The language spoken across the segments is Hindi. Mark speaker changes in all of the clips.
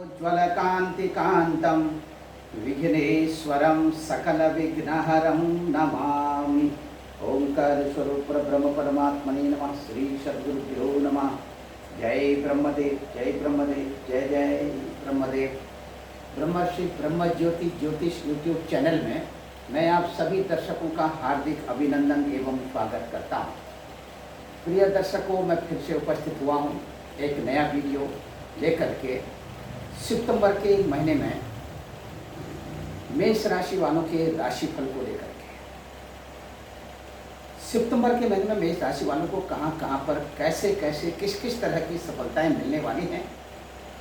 Speaker 1: ज्वलकान्तिकान्तं विघ्नेश्वरं सकलविघ्नहरं नमामि। ओंकार स्वरूप ब्रह्म परमात्मने नमः। श्री सद्गुरुभ्यो नमः। जय ब्रह्मदेव, जय ब्रह्मदेव, जय जय ब्रह्मदेव। ब्रह्मश्री ब्रह्म ज्योति ज्योतिष यूट्यूब चैनल में मैं आप सभी दर्शकों का हार्दिक अभिनंदन एवं स्वागत करता हूँ। प्रिय दर्शकों, मैं फिर से उपस्थित हुआ हूँ एक नया वीडियो लेकर के। सितंबर के महीने में मेष राशि वालों के राशिफल को लेकर के। सितंबर के महीने में मेष राशि वालों को कहां कहां पर कैसे कैसे किस किस तरह की सफलताएं मिलने वाली हैं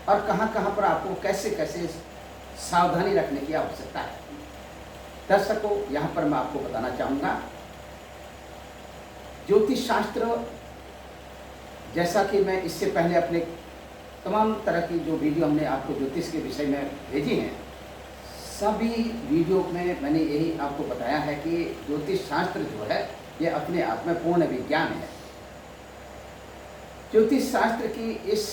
Speaker 1: और कहां कहां पर आपको कैसे कैसे सावधानी रखने की आवश्यकता है। दर्शकों, यहां पर मैं आपको बताना चाहूँगा, ज्योतिष शास्त्र, जैसा कि मैं इससे पहले अपने तमाम तरह की जो वीडियो हमने आपको ज्योतिष के विषय में भेजी हैं, सभी वीडियो में मैंने यही आपको बताया है कि ज्योतिष शास्त्र जो है ये अपने आप में पूर्ण विज्ञान है। ज्योतिष शास्त्र की इस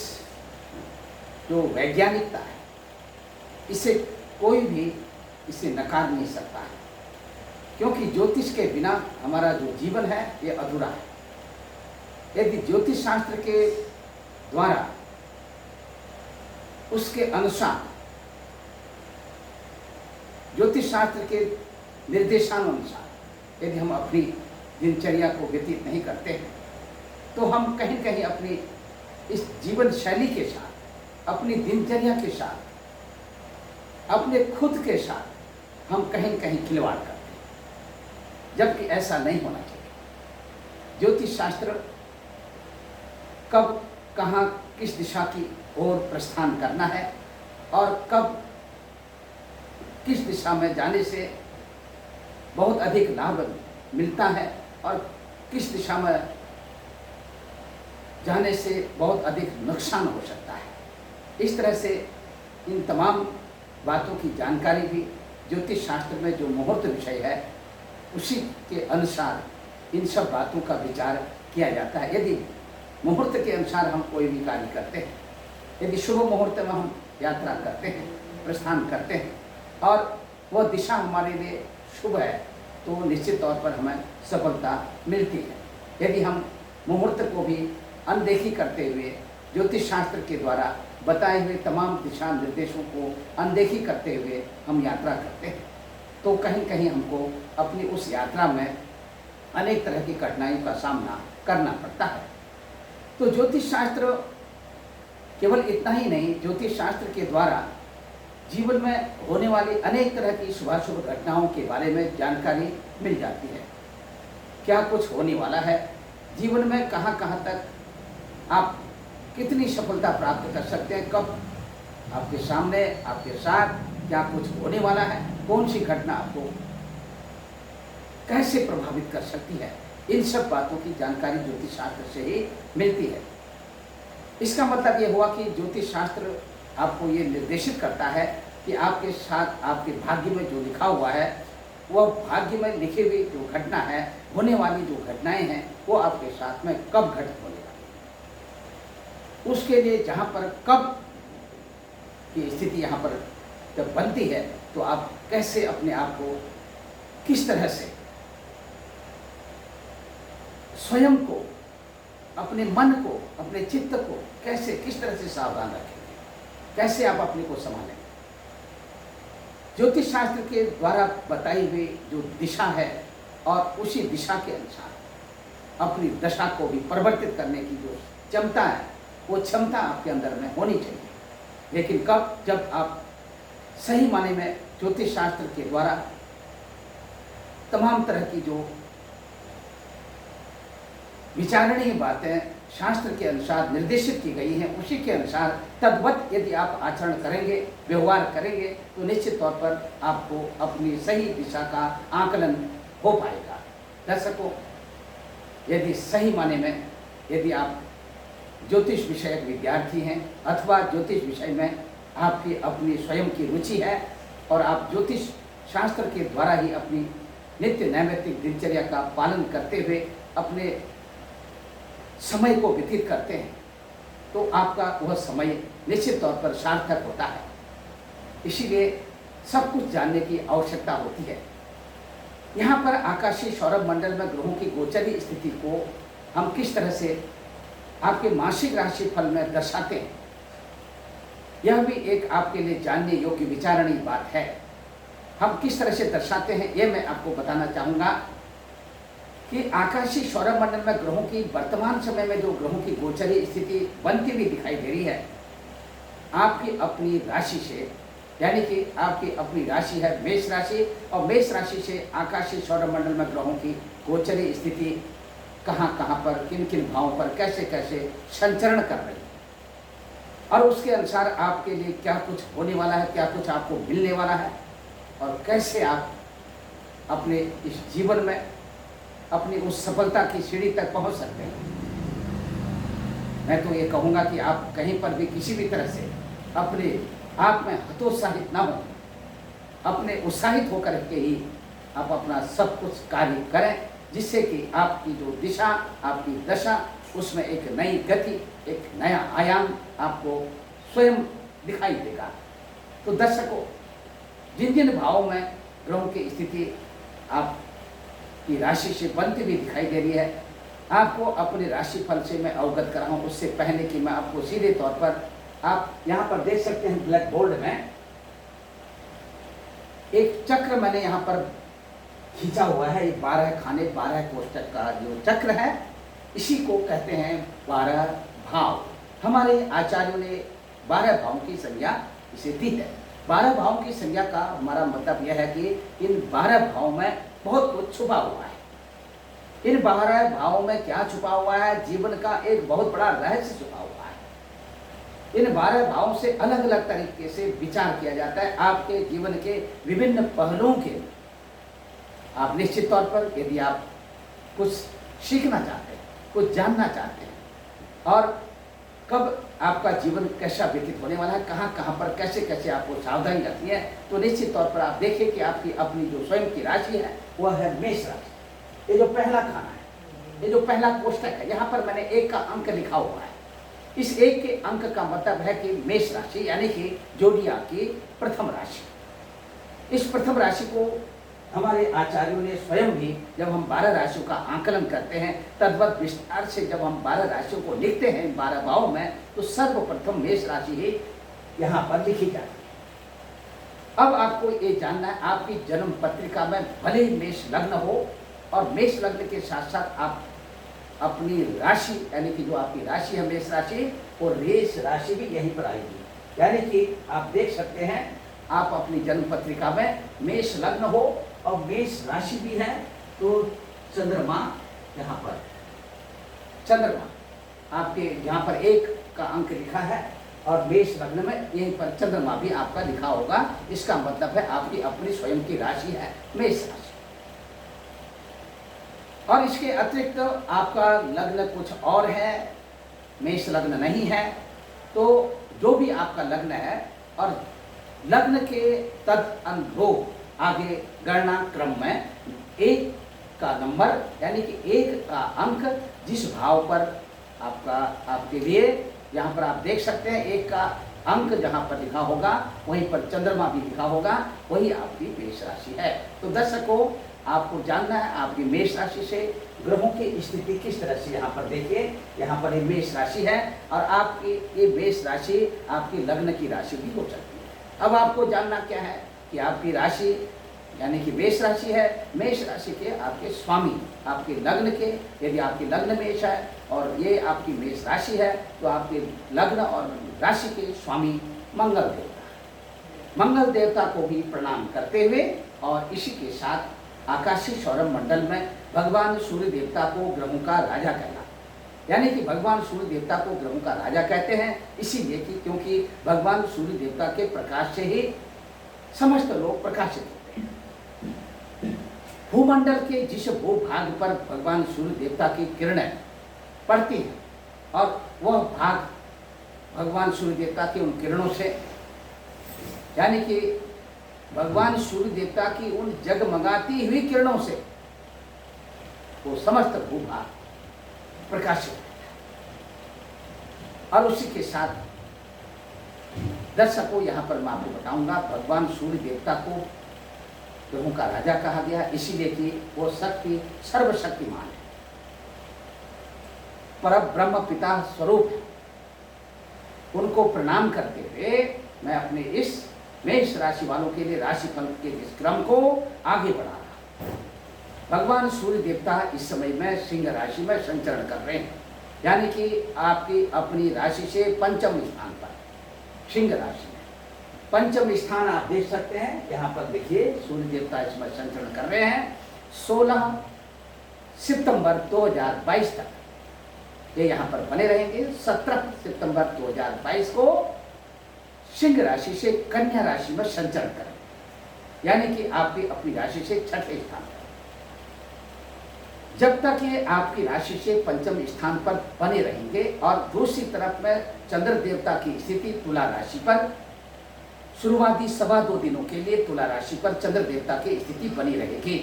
Speaker 1: जो वैज्ञानिकता है, इसे कोई भी इसे नकार नहीं सकता है, क्योंकि ज्योतिष के बिना हमारा जो जीवन है ये अधूरा है। यदि ज्योतिष शास्त्र के द्वारा उसके अनुसार ज्योतिष शास्त्र के निर्देशानुसार यदि हम अपनी दिनचर्या को व्यतीत नहीं करते हैं तो हम कहीं कहीं अपनी इस जीवन शैली के साथ, अपनी दिनचर्या के साथ, अपने खुद के साथ हम कहीं कहीं खिलवाड़ करते हैं, जबकि ऐसा नहीं होना चाहिए। ज्योतिष शास्त्र कब कहाँ किस दिशा की ओर प्रस्थान करना है और कब किस दिशा में जाने से बहुत अधिक लाभ मिलता है और किस दिशा में जाने से बहुत अधिक नुकसान हो सकता है। इस तरह से इन तमाम बातों की जानकारी भी ज्योतिष शास्त्र में जो मुहूर्त विषय है उसी के अनुसार इन सब बातों का विचार किया जाता है। यदि मुहूर्त के अनुसार हम कोई भी कार्य करते हैं, यदि शुभ मुहूर्त में हम यात्रा करते हैं, प्रस्थान करते हैं और वह दिशा हमारे लिए शुभ है, तो निश्चित तौर पर हमें सफलता मिलती है। यदि हम मुहूर्त को भी अनदेखी करते हुए ज्योतिष शास्त्र के द्वारा बताए हुए तमाम दिशा निर्देशों को अनदेखी करते हुए हम यात्रा करते हैं, तो कहीं कहीं हमको अपनी उस यात्रा में अनेक तरह की कठिनाइयों का सामना करना पड़ता है। तो ज्योतिष शास्त्र केवल इतना ही नहीं, ज्योतिष शास्त्र के द्वारा जीवन में होने वाली अनेक तरह की शुभाशुभ घटनाओं के बारे में जानकारी मिल जाती है। क्या कुछ होने वाला है जीवन में, कहाँ कहाँ तक आप कितनी सफलता प्राप्त कर सकते हैं, कब आपके सामने आपके साथ क्या कुछ होने वाला है, कौन सी घटना आपको कैसे प्रभावित कर सकती है, इन सब बातों की जानकारी ज्योतिष शास्त्र से ही मिलती है। इसका मतलब ये हुआ कि ज्योतिष शास्त्र आपको ये निर्देशित करता है कि आपके साथ आपके भाग्य में जो लिखा हुआ है, वह भाग्य में लिखी हुई जो घटना है, होने वाली जो घटनाएं हैं, वो आपके साथ में कब घटित होने वाली, उसके लिए जहाँ पर कब की स्थिति यहाँ पर जब बनती है, तो आप कैसे अपने आप को, किस तरह से स्वयं को, अपने मन को, अपने चित्त को कैसे किस तरह से सावधान रखेंगे, कैसे आप अपने को संभालेंगे। ज्योतिष शास्त्र के द्वारा बताई हुई जो दिशा है और उसी दिशा के अनुसार अपनी दशा को भी परिवर्तित करने की जो क्षमता है, वो क्षमता आपके अंदर में होनी चाहिए। लेकिन कब, जब आप सही माने में ज्योतिष शास्त्र के द्वारा तमाम तरह की जो विचारणीय बातें शास्त्र के अनुसार निर्देशित की गई हैं, उसी के अनुसार तद्वत यदि आप आचरण करेंगे, व्यवहार करेंगे, तो निश्चित तौर पर आपको अपनी सही दिशा का आकलन हो पाएगा। दर्शकों, यदि सही माने में यदि आप ज्योतिष विषयक विद्यार्थी हैं अथवा ज्योतिष विषय में आपकी अपनी स्वयं की रुचि है और आप ज्योतिष शास्त्र के द्वारा ही अपनी नित्य नैमित्तिक दिनचर्या का पालन करते हुए अपने समय को व्यतीत करते हैं, तो आपका वह समय निश्चित तौर पर सार्थक होता है। इसीलिए सब कुछ जानने की आवश्यकता होती है। यहाँ पर आकाशीय सौरभ मंडल में ग्रहों की गोचरीय स्थिति को हम किस तरह से आपके मासिक राशि फल में दर्शाते हैं, यह भी एक आपके लिए जानने योग्य विचारणीय बात है। हम किस तरह से दर्शाते हैं ये मैं आपको बताना चाहूँगा कि आकाशीय सौरभ मंडल में ग्रहों की वर्तमान समय में जो ग्रहों की गोचरीय स्थिति बनती हुई दिखाई दे रही है, आपकी अपनी राशि से, यानी कि आपकी अपनी राशि है मेष राशि, और मेष राशि से आकाशीय सौरभ मंडल में ग्रहों की गोचरीय स्थिति कहाँ कहाँ पर, किन किन भावों पर कैसे कैसे संचरण कर रही है, और उसके अनुसार आपके लिए क्या कुछ होने वाला है, क्या कुछ आपको मिलने वाला है, और कैसे आप अपने इस जीवन में अपनी उस सफलता की सीढ़ी तक पहुंच सकते हैं। मैं तो ये कहूँगा कि आप कहीं पर भी किसी भी तरह से अपने आप में हतोत्साहित ना हो, अपने उत्साहित होकर के ही आप अपना सब कुछ कार्य करें, जिससे कि आपकी जो दिशा, आपकी दशा, उसमें एक नई गति, एक नया आयाम आपको स्वयं दिखाई देगा। तो दर्शकों, जिन जिन भावों में ग्रहों की स्थिति आपकी राशि से बनती हुई दिखाई दे रही है, आपको अपने राशिफल से मैं अवगत कराऊं उससे पहले कि मैं आपको सीधे तौर पर, आप यहाँ पर देख सकते हैं ब्लैक बोर्ड में एक चक्र मैंने यहाँ पर खींचा हुआ है। ये 12 खाने 12 कोष्ठक का जो चक्र है, इसी को कहते हैं 12 भाव। हमारे आचार्यों ने 12 भावों की संज्ञा इसे दी है। 12 भावों की संज्ञा का हमारा मतलब यह है कि इन 12 भावों में बहुत कुछ छुपा हुआ है। इन 12 भावों में क्या छुपा हुआ है? जीवन का एक बहुत बड़ा रहस्य छुपा हुआ है। इन 12 भावों से अलग अलग तरीके से विचार किया जाता है आपके जीवन के विभिन्न पहलुओं के। आप निश्चित तौर पर यदि आप कुछ सीखना चाहते हैं, कुछ जानना चाहते हैं, और कब आपका जीवन कैसा व्यतीत होने वाला है, कहाँ कहाँ पर कैसे कैसे आपको सावधानी रखनी है, तो निश्चित तौर पर आप देखिए कि आपकी अपनी जो स्वयं की राशि है वह है मेष राशि। ये जो पहला खाना है, ये जो पहला कोष्ठक है, यहाँ पर मैंने 1 का अंक लिखा हुआ है। इस 1 के अंक का मतलब है कि मेष राशि, यानी कि जोड़िया की प्रथम राशि। इस प्रथम राशि को हमारे आचार्यों ने स्वयं भी, जब हम 12 राशियों का आकलन करते हैं, तद्वत विस्तार से जब हम 12 राशियों को लिखते हैं 12 भावों में, तो सर्वप्रथम मेष राशि ही यहाँ पर लिखी जाती है। अब आपको ये जानना है, आपकी जन्म पत्रिका में भले ही मेष लग्न हो, और मेष लग्न के साथ साथ आप अपनी राशि, यानी कि जो आपकी राशि है मेष राशि, और रेष राशि भी यहीं पर आएगी। यानी कि आप देख सकते हैं, आप अपनी जन्म पत्रिका में मेष लग्न हो और मेष राशि भी है, तो चंद्रमा यहाँ पर, चंद्रमा आपके यहाँ पर 1 का अंक लिखा है, और मेष लग्न में यहीं पर चंद्रमा भी आपका लिखा होगा। इसका मतलब है आपकी अपनी स्वयं की राशि है मेष राशि। और इसके अतिरिक्त आपका लग्न कुछ और है, मेष लग्न नहीं है, तो जो भी आपका लग्न है, और लग्न के तद अनुरूप आगे गणना क्रम में 1 का नंबर, यानी कि 1 का अंक जिस भाव पर आपका, आपके लिए यहाँ पर आप देख सकते हैं 1 का अंक जहाँ पर लिखा होगा, वहीं पर चंद्रमा भी लिखा होगा, वही आपकी मेष राशि है। तो दर्शकों, आपको जानना है आपकी मेष राशि से ग्रहों की स्थिति किस तरह से, यहाँ पर देखिए, यहाँ पर ये मेष राशि है, और आपकी ये मेष राशि आपकी लग्न की राशि भी हो सकती है। अब आपको जानना क्या है कि आपकी राशि, यानी कि मेष राशि है, मेष राशि के आपके स्वामी, आपके लग्न के, यदि आपकी लग्न मेष है और ये आपकी मेष राशि है, तो आपके लग्न और राशि के स्वामी मंगल देवता, मंगल देवता को भी प्रणाम करते हुए, और इसी के साथ आकाशीय सौरभ मंडल में भगवान सूर्य देवता को ग्रहों का राजा कहना, यानी कि भगवान सूर्य देवता को ग्रहों का राजा कहते हैं, इसीलिए कि क्योंकि भगवान सूर्य देवता के प्रकाश से ही समस्त लोग प्रकाशित होते हैं। भूमंडल के जिस भूभाग पर भगवान सूर्य देवता की किरणें पड़ती हैं, और वह भाग भगवान सूर्य देवता की उन किरणों से, यानी कि भगवान सूर्य देवता की उन जगमगाती हुई किरणों से वो समस्त भूभाग प्रकाशित है। और उसी के साथ दर्शकों, यहाँ पर मैं आपको बताऊंगा, भगवान सूर्य देवता को ग्रहों का राजा कहा गया, इसीलिए कि वो शक्ति सर्वशक्तिमान है, पर ब्रह्म पिता स्वरूप है। उनको प्रणाम करते हुए मैं अपने इस मेष राशि वालों के लिए राशिफल के इस क्रम को आगे बढ़ा रहा हूं। भगवान सूर्य देवता इस समय में सिंह राशि में संचरण कर रहे हैं, यानी कि आपकी अपनी राशि से पंचम स्थान पर, सिंह राशि में पंचम स्थान आप देख सकते हैं। यहाँ पर देखिए, सूर्य देवता इसमें संचरण कर रहे हैं 16 सितंबर 2022 तक। ये यहाँ पर बने रहेंगे। 17 सितंबर 2022 को सिंह राशि से कन्या राशि में संचरण करेंगे, यानी कि आपकी अपनी राशि से छठे स्थान पर। जब तक ये आपकी राशि से पंचम स्थान पर बने रहेंगे और दूसरी तरफ में चंद्र देवता की स्थिति तुला राशि पर, शुरुआती 2.25 दिनों के लिए तुला राशि पर चंद्र देवता की स्थिति बनी रहेगी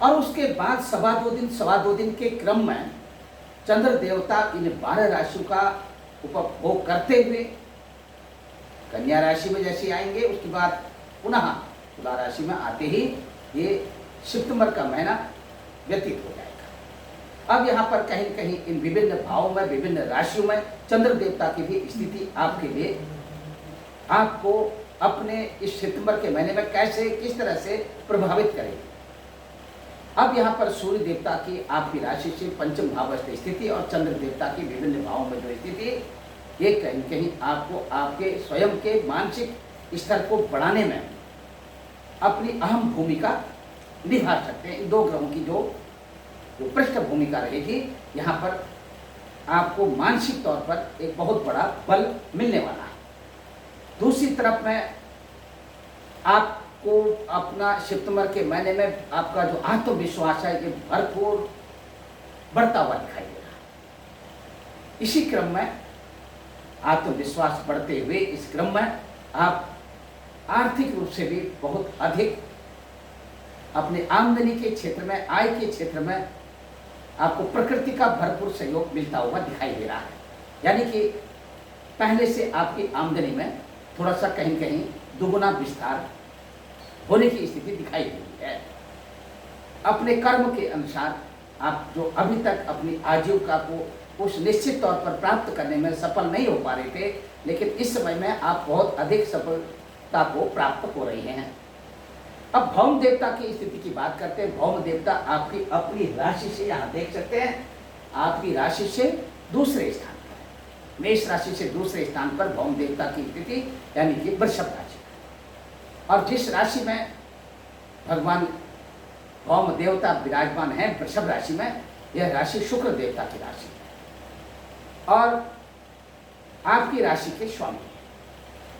Speaker 1: और उसके बाद 2.25 दिन के क्रम में चंद्र देवता इन 12 राशियों का उपभोग करते हुए कन्या राशि में जैसे आएंगे, उसके बाद पुनः तुला राशि में आते ही ये सितंबर का महीना व्यतीत हो जाएगा। अब यहाँ पर कहीं न कहीं इन विभिन्न भावों में, विभिन्न राशियों में चंद्र देवता की भी स्थिति आपके लिए, आपको अपने इस सितंबर के महीने में कैसे, किस तरह से प्रभावित करेगी। अब यहाँ पर सूर्य देवता की आपकी राशि से पंचम भावस्थ स्थिति और चंद्र देवता की विभिन्न भावों में जो स्थिति, ये कहीं न कहीं आपको आपके स्वयं के मानसिक स्तर को बढ़ाने में अपनी अहम भूमिका निभा सकते हैं। इन 2 ग्रहों की जो पृष्ठ भूमिका रहेगी, यहाँ पर आपको मानसिक तौर पर एक बहुत बड़ा बल मिलने वाला है। दूसरी तरफ में आपको अपना सितंबर के महीने में आपका जो आत्मविश्वास है, ये भरपूर बढ़ता हुआ दिखाई दे रहा है। इसी क्रम में आत्मविश्वास बढ़ते हुए इस क्रम में आप आर्थिक रूप से भी बहुत अधिक अपने आमदनी के क्षेत्र में, आय के क्षेत्र में आपको प्रकृति का भरपूर सहयोग मिलता हुआ दिखाई दे रहा है। यानी कि पहले से आपकी आमदनी में थोड़ा सा कहीं कहीं दुगुना विस्तार होने की स्थिति दिखाई दे रही है। अपने कर्म के अनुसार आप जो अभी तक अपनी आजीविका को उस निश्चित तौर पर प्राप्त करने में सफल नहीं हो पा रहे थे, लेकिन इस समय में आप बहुत अधिक सफलता को प्राप्त हो रहे हैं। अब भौम देवता की स्थिति की बात करते हैं। भौम देवता आपकी अपनी राशि से, यहाँ देख सकते हैं, आपकी राशि से दूसरे स्थान पर, मेष राशि से दूसरे स्थान पर भौम देवता की स्थिति, यानी कि वृषभ राशि। और जिस राशि में भगवान भौम देवता विराजमान है, वृषभ राशि में, यह राशि शुक्र देवता की राशि है और आपकी राशि के स्वामी,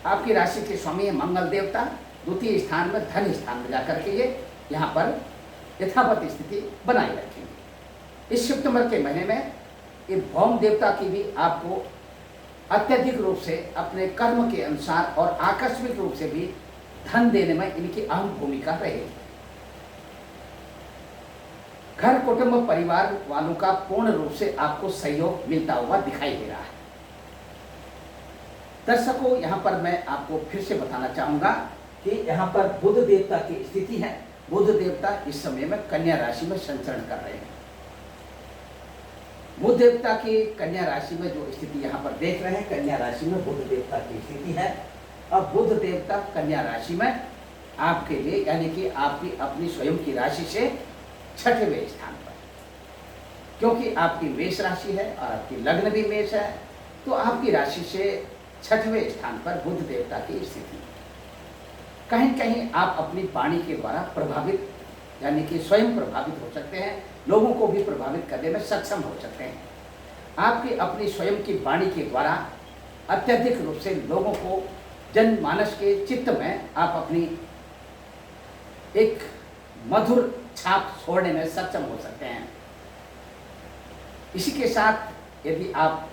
Speaker 1: आपकी राशि के स्वामी है मंगल देवता। द्वितीय स्थान में, धन स्थान में जाकर के ये यहाँ पर यथावत स्थिति बनाए रखेंगे। इस सितंबर के महीने में ये भौम देवता की भी आपको अत्यधिक रूप से अपने कर्म के अनुसार और आकस्मिक रूप से भी धन देने में इनकी अहम भूमिका रहेगी। घर, कुटुंब, परिवार वालों का पूर्ण रूप से आपको सहयोग मिलता हुआ दिखाई दे रहा है। दर्शकों, यहाँ पर मैं आपको फिर से बताना चाहूंगा कि यहाँ पर बुध देवता की स्थिति है। बुध देवता इस समय में कन्या राशि में संचरण कर रहे हैं। बुध देवता की कन्या राशि में जो स्थिति यहाँ पर देख रहे हैं, कन्या राशि में बुध देवता की स्थिति है। अब बुध देवता कन्या राशि में आपके लिए, यानी कि आपकी अपनी स्वयं की राशि से छठवें स्थान पर, क्योंकि आपकी मेष राशि है और आपकी लग्न भी मेष है, तो आपकी राशि से छठवें स्थान पर बुध देवता की स्थिति। कहीं कहीं आप अपनी वाणी के द्वारा प्रभावित, यानी कि स्वयं प्रभावित हो सकते हैं, लोगों को भी प्रभावित करने में सक्षम हो सकते हैं। आपकी अपनी स्वयं की वाणी के द्वारा अत्यधिक रूप से लोगों को, जनमानस के चित्त में आप अपनी एक मधुर छाप छोड़ने में सक्षम हो सकते हैं। इसी के साथ यदि आप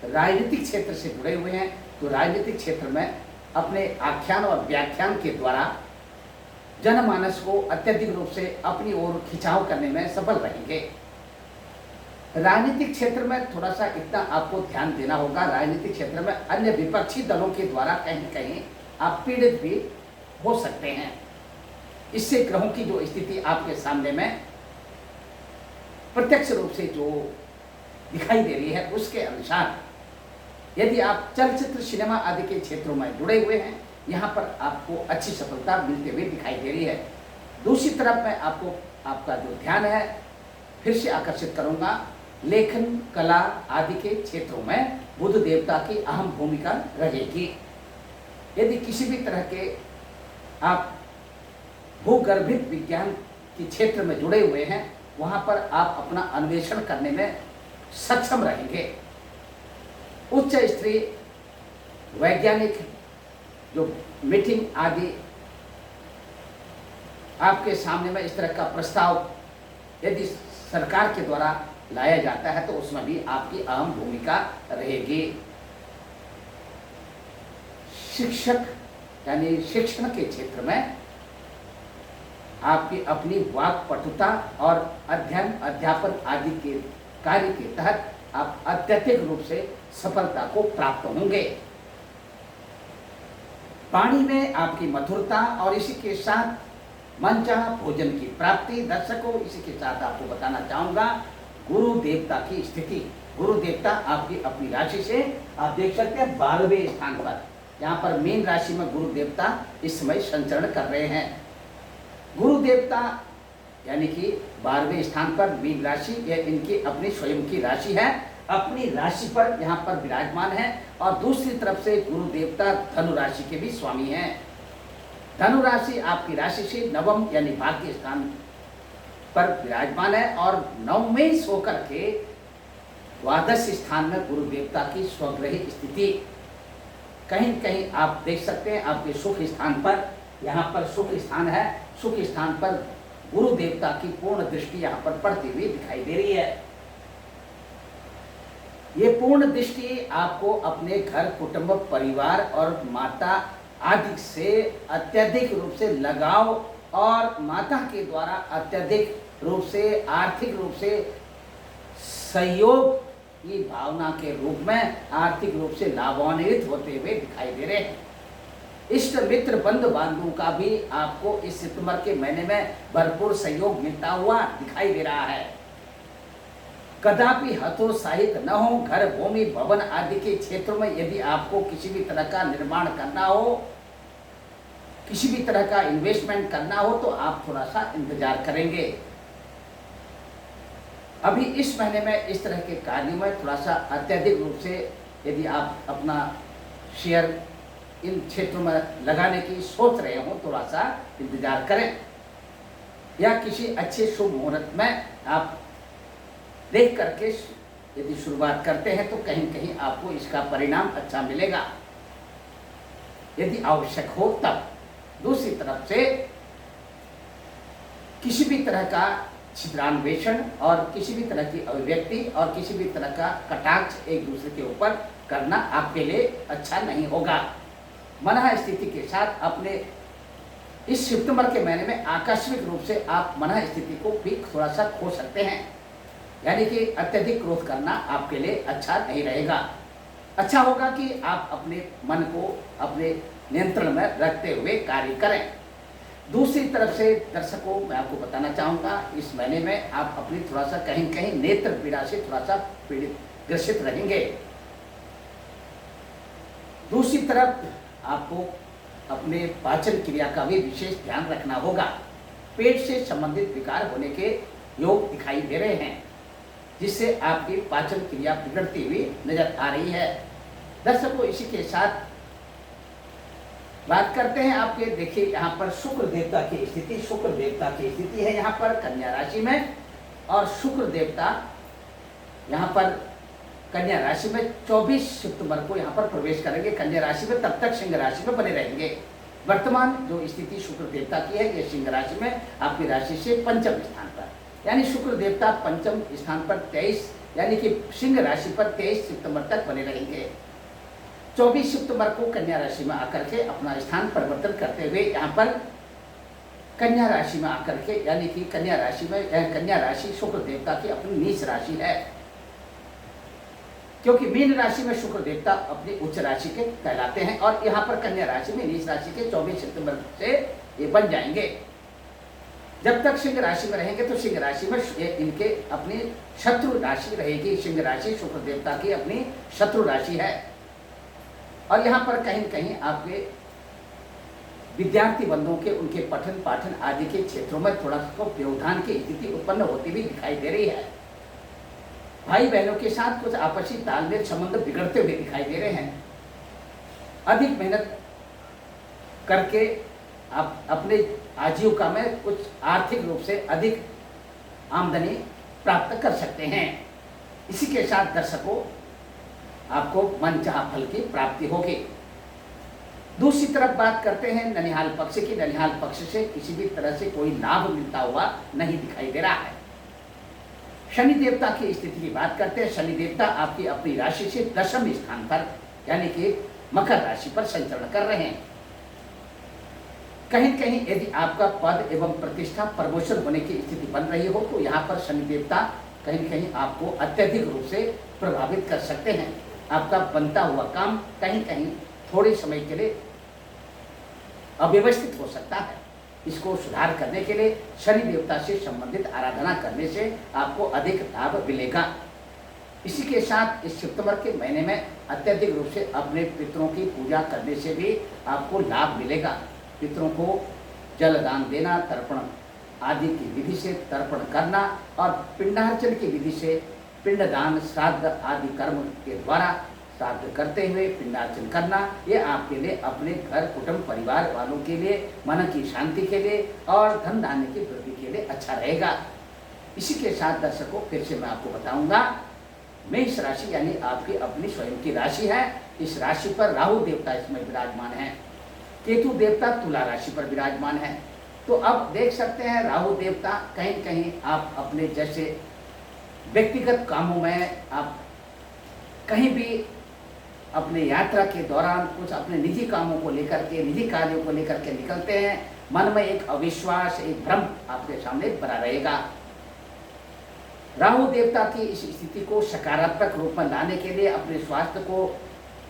Speaker 1: राजनीतिक क्षेत्र से जुड़े हुए हैं, तो राजनीतिक क्षेत्र में अपने आख्यान और व्याख्यान के द्वारा जनमानस को अत्यधिक रूप से अपनी ओर खिंचाव करने में सफल रहेंगे। राजनीतिक क्षेत्र में थोड़ा सा इतना आपको ध्यान देना होगा, राजनीतिक क्षेत्र में अन्य विपक्षी दलों के द्वारा कहीं कहीं आप पीड़ित भी हो सकते हैं। इससे ग्रहों की जो स्थिति आपके सामने में प्रत्यक्ष रूप से जो दिखाई दे रही है उसके अनुसार यदि आप चलचित्र सिनेमा आदि के क्षेत्रों में जुड़े हुए हैं, यहाँ पर आपको अच्छी सफलता मिलते हुए दिखाई दे रही है। दूसरी तरफ मैं आपको आपका जो ध्यान है फिर से आकर्षित करूंगा, लेखन कला आदि के क्षेत्रों में बुध देवता की अहम भूमिका रहेगी। यदि किसी भी तरह के आप भूगर्भित विज्ञान के क्षेत्र में जुड़े हुए हैं, वहाँ पर आप अपना अन्वेषण करने में सक्षम रहेंगे। उच्च स्तरीय वैज्ञानिक जो मीटिंग आदि आपके सामने में इस तरह का प्रस्ताव यदि सरकार के द्वारा लाया जाता है तो उसमें भी आपकी अहम भूमिका रहेगी। शिक्षक यानी शिक्षण के क्षेत्र में आपकी अपनी वाक पटुता और अध्ययन अध्यापन आदि के कार्य के तहत आप अत्यधिक रूप से सफलता को प्राप्त होंगे। पानी में आपकी मधुरता और इसी के साथ मनचाहा भोजन की प्राप्ति। दर्शकों, इसी के साथ आपको बताना चाहूंगा गुरु देवता की स्थिति। गुरु देवता आपकी अपनी राशि से आप देख सकते हैं 12वें स्थान पर, यहाँ पर मीन राशि में गुरु देवता इस समय संचरण कर रहे हैं। गुरु देवता यानी कि 12वें स्थान पर मीन राशि, यह इनकी अपनी स्वयं की राशि है, अपनी राशि पर यहाँ पर विराजमान है। और दूसरी तरफ से गुरु देवता धनु राशि के भी स्वामी हैं। धनु राशि आपकी राशि से नवम यानी भाग्य स्थान पर विराजमान है और नवमें होकर के द्वादश स्थान में गुरु देवता की स्वग्रही स्थिति। कहीं कहीं आप देख सकते हैं आपके सुख स्थान पर, यहाँ पर सुख स्थान है, सुख स्थान पर गुरु देवता की पूर्ण दृष्टि यहाँ पर पड़ती हुई दिखाई दे रही है। ये पूर्ण दृष्टि आपको अपने घर कुटुंब परिवार और माता आदि से अत्यधिक रूप से लगाव और माता के द्वारा अत्यधिक रूप से आर्थिक रूप से सहयोग की भावना के रूप में आर्थिक रूप से लाभान्वित होते हुए दिखाई दे रहे हैं। इष्ट मित्र बंधु बांधवों का भी आपको इस सितंबर के महीने में भरपूर सहयोग मिलता हुआ दिखाई दे रहा है। कदापि हतोत्साहित न हो। घर भूमि भवन आदि के क्षेत्रों में यदि आपको किसी भी तरह का निर्माण करना हो, किसी भी तरह का इन्वेस्टमेंट करना हो तो आप थोड़ा सा इंतजार करेंगे। अभी इस महीने में इस तरह के कार्यों में थोड़ा सा अत्यधिक रूप से यदि आप अपना शेयर इन क्षेत्रों में लगाने की सोच रहे हो, थोड़ा सा इंतजार करें। या किसी अच्छे शुभ मुहूर्त में आप देख करके यदि शुरुआत करते हैं तो कहीं कहीं आपको इसका परिणाम अच्छा मिलेगा, यदि आवश्यक हो तब। दूसरी तरफ से किसी भी तरह का छिद्रान्वेषण और किसी भी तरह की अभिव्यक्ति और किसी भी तरह का कटाक्ष एक दूसरे के ऊपर करना आपके लिए अच्छा नहीं होगा। मनः स्थिति के साथ अपने इस सितंबर के महीने में आकस्मिक रूप से आप मनः स्थिति को भी थोड़ा सा खो सकते हैं, यानी कि अत्यधिक क्रोध करना आपके लिए अच्छा नहीं रहेगा। अच्छा होगा कि आप अपने मन को अपने नियंत्रण में रखते हुए कार्य करें। दूसरी तरफ से दर्शकों, मैं आपको बताना चाहूँगा इस महीने में आप अपनी थोड़ा सा कहीं कहीं नेत्र पीड़ा से थोड़ा सा पीड़ित ग्रसित रहेंगे। दूसरी तरफ आपको अपने पाचन क्रिया का भी विशेष ध्यान रखना होगा। पेट से संबंधित विकार होने के योग दिखाई दे रहे हैं, जिससे आपकी पाचन क्रिया बिगड़ती हुई नजर आ रही है। दर्शकों, इसी के साथ बात करते हैं आपके, देखिए यहाँ पर शुक्र देवता की स्थिति, शुक्र देवता की स्थिति है यहाँ पर कन्या राशि में, और शुक्र देवता यहाँ पर कन्या राशि में 24 सितंबर को यहाँ पर प्रवेश करेंगे कन्या राशि में, तब तक सिंह राशि में बने रहेंगे। वर्तमान जो स्थिति शुक्र देवता की है, ये सिंह राशि में आपकी राशि से पंचम स्थान पर, यानी शुक्र देवता पंचम स्थान पर 23 यानी कि सिंह राशि पर 23 सितंबर तक बने रहेंगे। 24 सितंबर को कन्या राशि में आकर के अपना स्थान परिवर्तन करते हुए यहाँ पर कन्या राशि में आकर के, यानी कि कन्या राशि में, कन्या राशि शुक्र देवता की अपनी नीच राशि है, क्योंकि मीन राशि में शुक्र देवता अपनी उच्च राशि के कहलाते हैं और यहाँ पर कन्या राशि में नीच राशि के 24 सितंबर से ये बन जाएंगे। जब तक सिंह राशि में रहेंगे तो सिंह राशि में इनके अपनी शत्रु राशि रहेगी। सिंह राशि शुक्र देवता की अपनी शत्रु राशि है और यहाँ पर कहीं कहीं आपके विद्यार्थी बंधुओं के उनके पठन पाठन आदि के क्षेत्रों में थोड़ा सा व्यवधान की स्थिति उत्पन्न होती हुई दिखाई दे रही है। भाई बहनों के साथ कुछ आपसी तालमेल संबंध बिगड़ते हुए दिखाई दे रहे हैं। अधिक मेहनत करके आप अपने आजीविका में कुछ आर्थिक रूप से अधिक आमदनी प्राप्त कर सकते हैं। इसी के साथ दर्शकों आपको मनचाहा फल की प्राप्ति होगी। दूसरी तरफ बात करते हैं ननिहाल पक्ष की। ननिहाल पक्ष से किसी भी तरह से कोई लाभ मिलता हुआ नहीं दिखाई दे रहा है। शनि देवता की स्थिति की बात करते हैं। शनि देवता आपकी अपनी राशि से 10वें स्थान पर यानी कि मकर राशि पर संचरण कर रहे हैं। कहीं कहीं यदि आपका पद एवं प्रतिष्ठा प्रमोशन होने की स्थिति बन रही हो तो यहाँ पर शनि देवता कहीं कहीं आपको अत्यधिक रूप से प्रभावित कर सकते हैं। आपका बनता हुआ काम कहीं कहीं थोड़े समय के लिए अव्यवस्थित हो सकता है। इसको सुधार करने के लिए शनि देवता से संबंधित आराधना करने से आपको अधिक लाभ मिलेगा। इसी के साथ इस सितंबर के महीने में अत्यधिक रूप से अपने पितरों की पूजा करने से भी आपको लाभ मिलेगा। पितरों को जलदान देना, तर्पण आदि की विधि से तर्पण करना और पिंडार्चन की विधि से पिंडदान, श्राद्ध आदि कर्म के द्वारा श्राद्ध करते हुए पिंडार्चन करना, ये आपके लिए अपने घर कुटुंब परिवार वालों के लिए मन की शांति के लिए और धन धान्य की वृद्धि के लिए अच्छा रहेगा। इसी के साथ दर्शकों फिर से मैं आपको बताऊंगा, मेष राशि यानी आपकी अपनी स्वयं की राशि है। इस राशि पर राहु देवता इसमें विराजमान है, केतु देवता तुला राशि पर विराजमान है। तो अब देख सकते हैं राहु देवता कहीं कहीं आप अपने जैसे व्यक्तिगत कामों में आप कहीं भी अपने यात्रा के दौरान कुछ अपने निजी कामों को लेकर के, निजी कार्यों को लेकर के निकलते हैं। मन में एक अविश्वास, एक भ्रम आपके सामने बना रहेगा। राहु देवता की इस स्थिति को सकारात्मक रूप में लाने के लिए अपने स्वास्थ्य को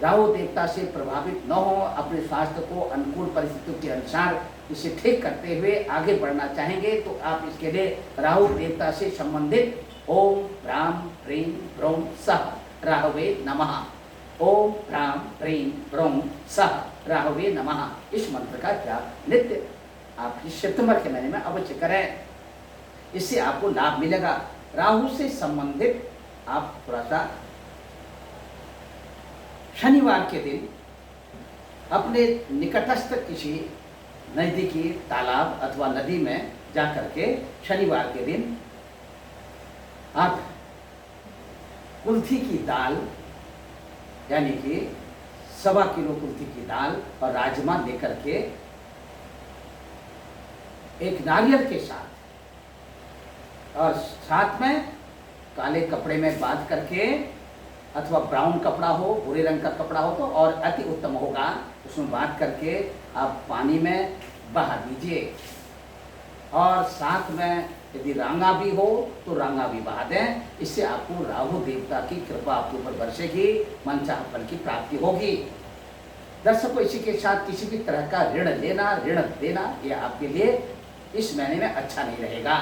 Speaker 1: राहु देवता से प्रभावित न हो, अपने स्वास्थ्य को अनुकूल परिस्थितियों के अनुसार इसे ठीक करते हुए आगे बढ़ना चाहेंगे तो आप इसके लिए राहु देवता से संबंधित ओम ह्रां ह्रीं ह्रौं सः राहवे नमः, ओम ह्रां ह्रीं ह्रौं सः राहवे नमः इस मंत्र का जाप नित्य आप इस सितंबर के महीने में अवश्य करें। इससे आपको लाभ मिलेगा। राहु से संबंधित आप थोड़ा सा शनिवार के दिन अपने निकटस्थ किसी नज़दीकी तालाब अथवा नदी में जाकर के शनिवार के दिन आप कुल्थी की दाल यानी कि 1.25 किलो कुल्थी की दाल और राजमा लेकर के एक नारियल के साथ और साथ में काले कपड़े में बांध करके अथवा ब्राउन कपड़ा हो, भूरे रंग का कपड़ा हो तो और अति उत्तम होगा, उसमें बांध करके आप पानी में बहा दीजिए और साथ में यदि रांगा भी हो तो रांगा भी बहा दें। इससे आपको राहु देवता की कृपा आपके ऊपर बरसेगी, मनचाहा फल की प्राप्ति होगी। दर्शकों इसी के साथ किसी भी तरह का ऋण लेना, ऋण देना यह आपके लिए इस महीने में अच्छा नहीं रहेगा।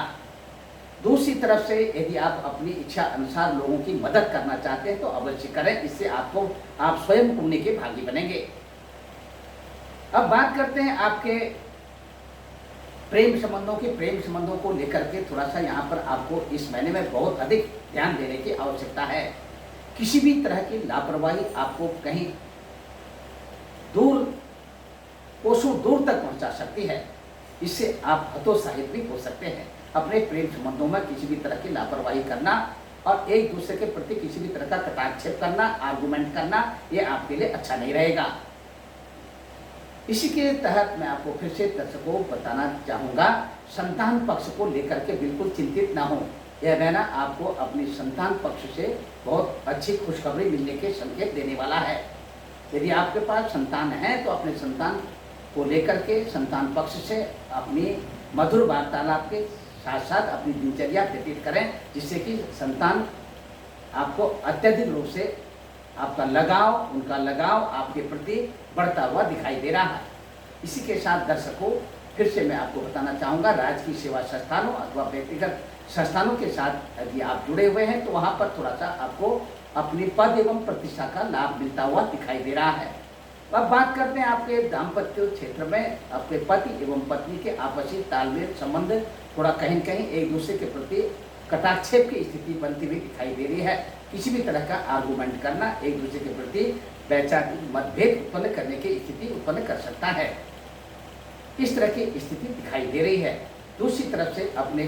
Speaker 1: दूसरी तरफ से यदि आप अपनी इच्छा अनुसार लोगों की मदद करना चाहते हैं तो अवश्य करें, इससे आपको आप स्वयं पुण्य के भागी बनेंगे। अब बात करते हैं आपके प्रेम संबंधों को लेकर के थोड़ा सा यहाँ पर आपको इस महीने में बहुत अधिक ध्यान देने की आवश्यकता है। किसी भी तरह की लापरवाही आपको कहीं कोसों दूर तक पहुँचा सकती है। इससे आप हतोत्साहित भी हो सकते हैं। अपने प्रेम संबंधों में किसी भी तरह की लापरवाही करना और एक दूसरे के प्रति किसी भी तरह का कटाक्षेप करना, आर्गुमेंट करना, ये आपके लिए अच्छा नहीं रहेगा। इसी के तहत मैं आपको फिर से दर्शकों बताना चाहूँगा, संतान पक्ष को लेकर के बिल्कुल चिंतित ना हो। यह रहना आपको अपनी संतान पक्ष से बहुत अच्छी खुशखबरी मिलने के संकेत देने वाला है। यदि आपके पास संतान है तो अपने संतान को लेकर के संतान पक्ष से अपनी मधुर वार्तालाप के साथ साथ अपनी दिनचर्या व्यतीत करें, जिससे कि संतान आपको अत्यधिक रूप से आपका लगाव, उनका लगाव आपके प्रति बढ़ता हुआ दिखाई दे रहा है। इसी के साथ दर्शकों, फिर से मैं आपको बताना चाहूँगा, राजकीय सेवा संस्थानों अथवा व्यक्तिगत संस्थानों के साथ यदि आप जुड़े हुए हैं तो वहाँ पर थोड़ा सा आपको अपनी पद एवं प्रतिष्ठा का लाभ मिलता हुआ दिखाई दे रहा है। अब बात करते हैं आपके दाम्पत्य क्षेत्र में आपके पति एवं पत्नी के आपसी तालमेल संबंध थोड़ा कहीं कहीं एक दूसरे के प्रति कटाक्षेप की स्थिति बनती हुई दिखाई दे रही है। किसी भी तरह का आर्गूमेंट करना एक दूसरे के प्रति वैचारिक मतभेद उत्पन्न करने की स्थिति उत्पन्न कर सकता है। इस तरह की स्थिति दिखाई दे रही है। दूसरी तरफ से अपने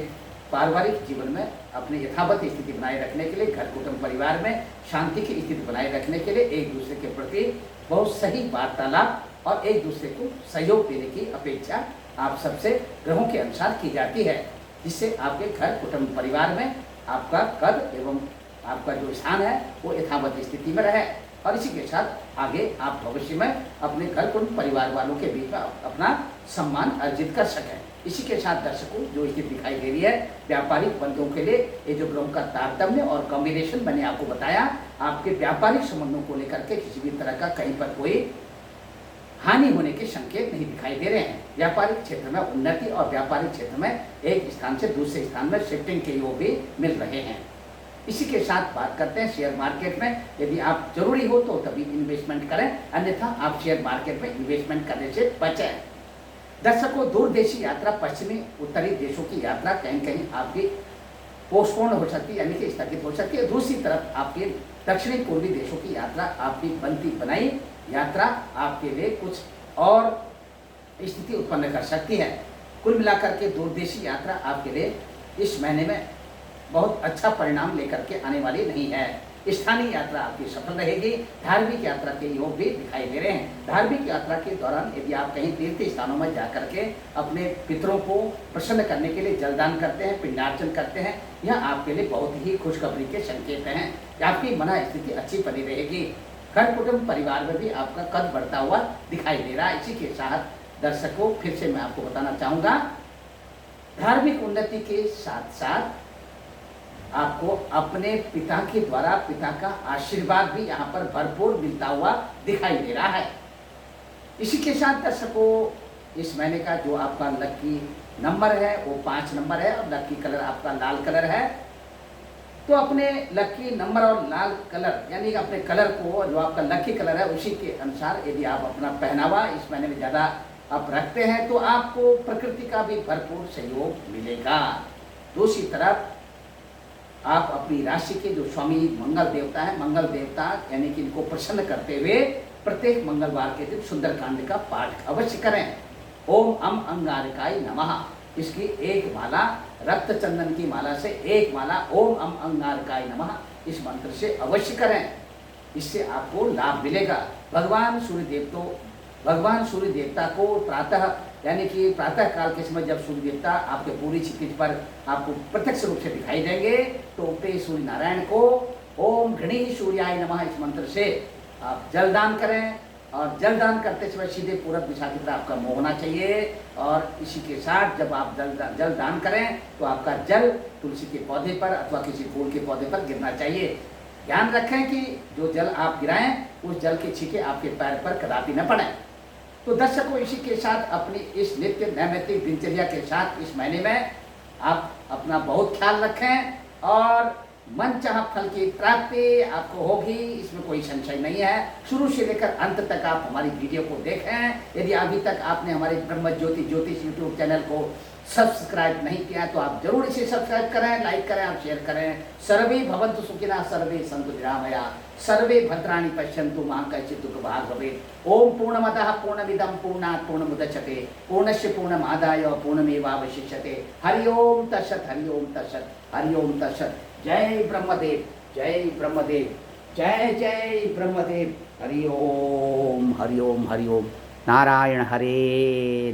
Speaker 1: पारिवारिक जीवन में अपनी यथावत स्थिति बनाए रखने के लिए, घर कुटुंब परिवार में शांति की स्थिति बनाए रखने के लिए एक दूसरे के प्रति बहुत सही वार्तालाप और एक दूसरे को सहयोग देने की अपेक्षा आप सबसे ग्रहों के अनुसार की जाती है, जिससे आपके घर कुटुंब परिवार में आपका कद एवं आपका जो स्थान है वो यथावत स्थिति में रहे और इसी के साथ आगे आप भविष्य में अपने घर कुटुंब परिवार वालों के बीच में अपना सम्मान अर्जित कर सकें। इसी के साथ दर्शकों, जो स्थिति दिखाई दे रही है व्यापारिक बंधुओं के लिए, ये जो ग्रहों का तारतम्य और कॉम्बिनेशन मैंने आपको बताया, आपके व्यापारिक संबंधों को लेकर के किसी भी तरह का कहीं पर कोई हानि होने के संकेत नहीं दिखाई दे रहे हैं। व्यापारिक क्षेत्र में उन्नति और व्यापारिक क्षेत्र में एक स्थान से दूसरे स्थान में शिफ्टिंग के योग भी मिल रहे हैं। इसी के साथ बात करते हैं शेयर मार्केट में, यदि आप जरूरी हो तो तभी इन्वेस्टमेंट करें, अन्यथा आप शेयर मार्केट में इन्वेस्टमेंट करने से बचें। दर्शकों, दूरदेशी यात्रा, पश्चिमी उत्तरी देशों की यात्रा कहीं कहीं आपकी पोस्टपोन हो सकती है, यानी कि स्थगित हो सकती है। दूसरी तरफ आपकी दक्षिणी पूर्वी देशों की यात्रा आपकी बनती बनाई यात्रा आपके लिए कुछ और स्थिति उत्पन्न कर सकती है। कुल मिलाकर के दूरदेशी यात्रा आपके लिए इस महीने में बहुत अच्छा परिणाम लेकर के आने वाली नहीं है। स्थानीय यात्रा आपकी सफल रहेगी। धार्मिक यात्रा के योग भी दिखाई दे रहे हैं। धार्मिक यात्रा के दौरान यदि आप कहीं तीर्थ स्थानों में जाकर के अपने पितरों को प्रसन्न करने के लिए जलदान करते हैं, पिंडार्चन करते हैं, यह आपके लिए बहुत ही खुशखबरी के संकेत हैं। आपकी मन स्थिति अच्छी बनी रहेगी। घर कुटुंब परिवार में भी आपका कद बढ़ता हुआ दिखाई दे रहा है। इसी के साथ दर्शकों, फिर से मैं आपको बताना चाहूँगा, धार्मिक उन्नति के साथ साथ आपको अपने पिता के द्वारा पिता का आशीर्वाद भी यहाँ पर भरपूर मिलता हुआ दिखाई दे रहा है। इसी के साथ दर्शकों, इस महीने का जो आपका लकी नंबर है वो 5 नंबर है और लकी कलर आपका लाल कलर है। तो अपने लकी नंबर और लाल कलर यानी कि अपने कलर को, जो आपका लकी कलर है उसी के अनुसार यदि आप अपना पहनावा इस महीने में ज़्यादा आप रखते हैं तो आपको प्रकृति का भी भरपूर सहयोग मिलेगा। दूसरी तरफ आप अपनी राशि के जो स्वामी मंगल देवता है, मंगल देवता यानी कि इनको प्रसन्न करते हुए प्रत्येक मंगलवार के दिन सुंदरकांड का पाठ अवश्य करें। ओम अम अंगारकाय नमः, इसकी एक माला रक्त चंदन की माला से एक माला ओम अम अंगारकाय नमः इस मंत्र से अवश्य करें। इससे आपको लाभ मिलेगा। भगवान सूर्य देवता को प्रातः यानी कि प्रातः काल के समय जब सूर्य देवता आपके पूरी क्षितिज पर आपको प्रत्यक्ष रूप से दिखाई देंगे तो उगते सूर्य नारायण को ओम घृणी सूर्याय नमः इस मंत्र से आप जलदान करें और जलदान करते समय सीधे पूरब दिशा की तरफ आपका मुँह होना चाहिए। और इसी के साथ जब आप जलदान करें तो आपका जल तुलसी के पौधे पर अथवा किसी फूल के पौधे पर गिरना चाहिए। ध्यान रखें कि जो जल आप गिराएं उस जल के छींटे आपके पैर पर कदापि न पड़े। तो दर्शकों, इसी के साथ अपनी इस नित्य नैमित्तिक दिनचर्या के साथ इस महीने में आप अपना बहुत ख्याल रखें और मनचाहा फल की प्राप्ति आपको होगी, इसमें कोई संशय नहीं है। शुरू से लेकर अंत तक आप हमारी वीडियो को देखें। यदि अभी तक आपने हमारे ब्रह्म ज्योति ज्योतिष यूट्यूब चैनल को सब्सक्राइब नहीं किया है तो आप जरूर इसे सब्सक्राइब करें, लाइक करें और शेयर करें। सर्वे भवन्तु सुखिनः, सर्वे सन्तु निरामया, सर्वे भद्राणि पश्यन्तु मा कश्चित् दुःखभाग् भवेत्। ओम पूर्णमदः पूर्णमिदं पूर्णात् पूर्णमुदच्यते पूर्णस्य पूर्णमादाय पूर्णमेवावशिष्यते। हरि ओम तत्सत्, हरि ओम तत्सत्, हरि ओम तत्सत्। जय ब्रह्मदेव, जय ब्रह्मदेव, जय जय ब्रह्मदेव। हरि ओम, हरि ओम, हरि ओम। नारायण हरे।